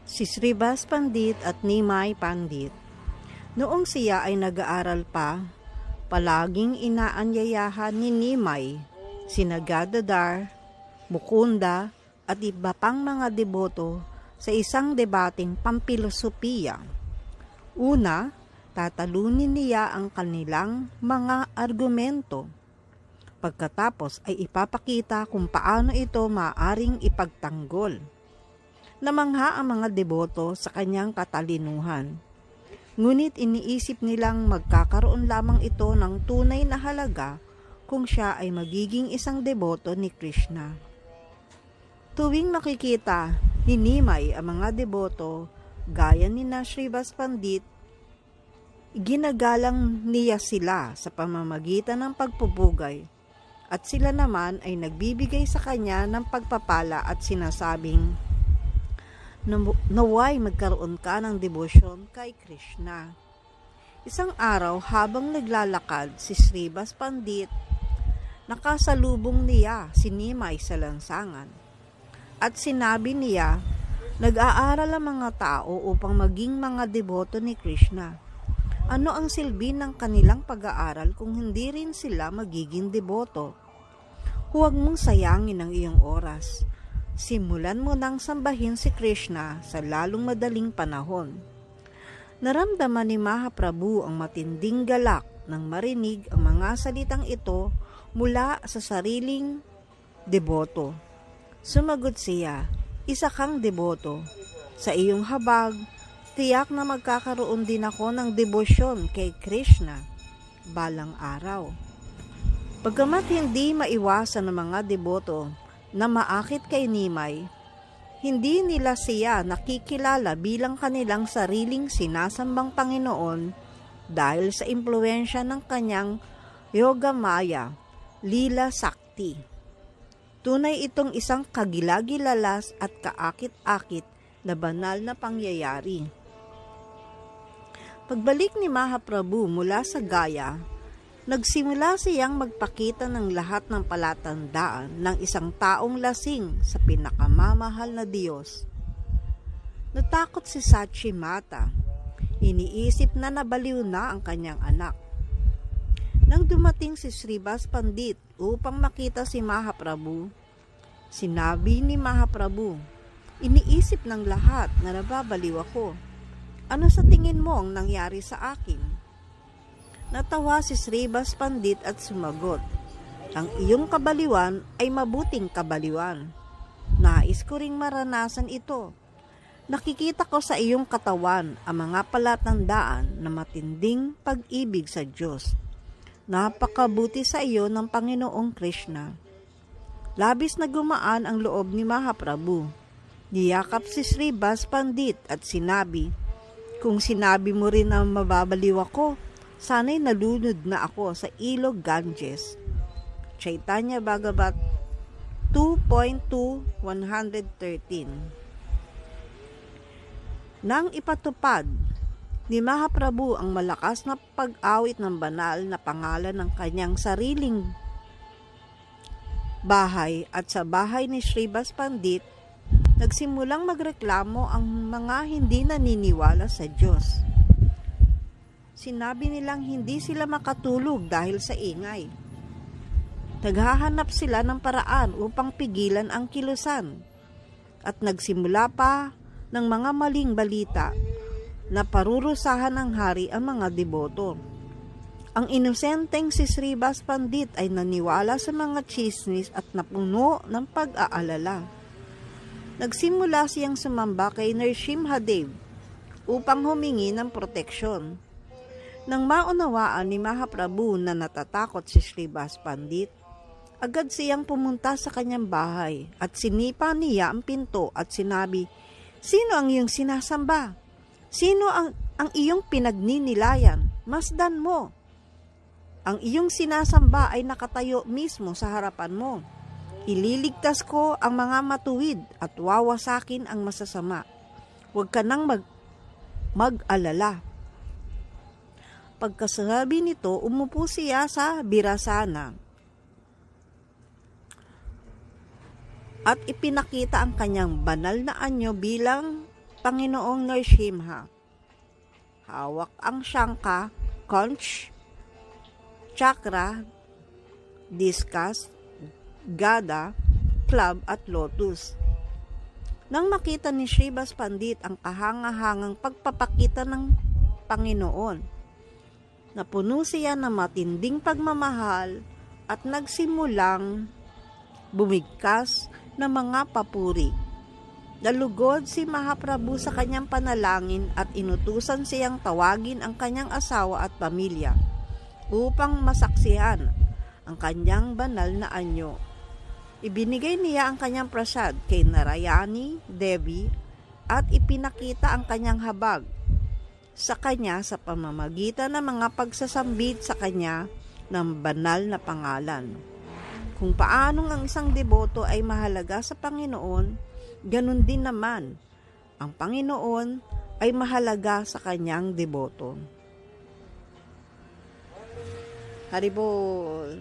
Si Srivas Pandit at Nimai Pandit. Noong siya ay nag-aaral pa, palaging inaanyayahan ni Nimai, sina Gadadhar, Mukunda at iba pang mga deboto sa isang debating pampilosopiya. Una, tatalunin niya ang kanilang mga argumento. Pagkatapos ay ipapakita kung paano ito maaring ipagtanggol. Namangha ang mga deboto sa kanyang katalinuhan. Ngunit iniisip nilang magkakaroon lamang ito ng tunay na halaga kung siya ay magiging isang deboto ni Krishna. Tuwing makikita ni Nimai ang mga deboto gaya ni Srivas Pandit, ginagalang niya sila sa pamamagitan ng pagpupugay at sila naman ay nagbibigay sa kanya ng pagpapala at sinasabing, naway magkaroon ka ng debosyon kay Krishna. Isang araw habang naglalakad si Srivas Pandit, nakasalubong niya si Nimai sa lansangan. At sinabi niya, nag-aaral ang mga tao upang maging mga deboto ni Krishna. Ano ang silbi ng kanilang pag-aaral kung hindi rin sila magiging deboto? Huwag mong sayangin ang iyong oras. Simulan mo nang sambahin si Krishna sa lalong madaling panahon. Naramdaman ni Mahaprabhu ang matinding galak nang marinig ang mga salitang ito mula sa sariling deboto. Sumagot siya, isa kang deboto. Sa iyong habag, tiyak na magkakaroon din ako ng debosyon kay Krishna balang araw. Pagkamat hindi maiwasan ng mga deboto na maakit kay Nimai, hindi nila siya nakikilala bilang kanilang sariling sinasambang Panginoon dahil sa impluensya ng kanyang Yoga Maya, Lila Sakti. Tunay itong isang kagilagilalas at kaakit-akit na banal na pangyayari. Pagbalik ni Mahaprabhu mula sa Gaya, nagsimula siyang magpakita ng lahat ng palatandaan ng isang taong lasing sa pinakamamahal na Diyos. Natakot si Sachi Mata. Iniisip na nabaliw na ang kanyang anak. Nang dumating si Srivas Pandit upang makita si Mahaprabhu, sinabi ni Mahaprabhu, iniisip ng lahat na nababaliw ako. Ano sa tingin mo ang nangyari sa akin? Natawa si Srivas Pandit at sumagot, ang iyong kabaliwan ay mabuting kabaliwan. Nais ko ring maranasan ito. Nakikita ko sa iyong katawan ang mga palatandaan na matinding pag-ibig sa Diyos. Napakabuti sa iyo ng Panginoong Krishna. Labis na gumaan ang loob ni Mahaprabhu. Niyakap si Srivas Pandit at sinabi, kung sinabi mo rin na mababaliw ako, sana'y nalunod na ako sa ilog Ganges. Chaitanya Bhagavat 2.2.113. Nang ipatupad ni Mahaprabhu ang malakas na pag-awit ng banal na pangalan ng kanyang sariling bahay at sa bahay ni Srivas Pandit, nagsimulang magreklamo ang mga hindi naniniwala sa Diyos. Sinabi nilang hindi sila makatulog dahil sa ingay. Naghahanap sila ng paraan upang pigilan ang kilusan at nagsimula pa ng mga maling balita na parurusahan ng hari ang mga deboto. Ang inosenteng si Srivas Pandit ay naniwala sa mga chismis at napuno ng pag-aalala. Nagsimula siyang sumamba kay Nrsimhadev upang humingi ng proteksyon. Nang maunawaan ni Mahaprabhu na natatakot si Srivas Pandit, agad siyang pumunta sa kanyang bahay at sinipa niya ang pinto at sinabi, sino ang iyong sinasamba? Sino ang iyong pinagninilayan? Masdan mo. Ang iyong sinasamba ay nakatayo mismo sa harapan mo. Ililigtas ko ang mga matuwid at wawasakin ang masasama. Huwag ka nang mag-alala. Pagkasabi nito, umupo siya sa birasana at ipinakita ang kanyang banal na anyo bilang Panginoong Nrsimha. Hawak ang Shangha, Conch, Chakra, Discus, Gada, Club at Lotus. Nang makita ni Shrivas Pandit ang kahangahangang pagpapakita ng Panginoon, napuno siya ng matinding pagmamahal at nagsimulang bumigkas ng mga papuri. Nalugod si Mahaprabhu sa kanyang panalangin at inutusan siyang tawagin ang kanyang asawa at pamilya upang masaksihan ang kanyang banal na anyo. Ibinigay niya ang kanyang prasad kay Narayani Devi at ipinakita ang kanyang habag sa kanya sa pamamagitan ng mga pagsasambit sa kanya ng banal na pangalan. Kung paanong ang isang deboto ay mahalaga sa Panginoon, ganun din naman ang Panginoon ay mahalaga sa kanyang deboto. Haribol.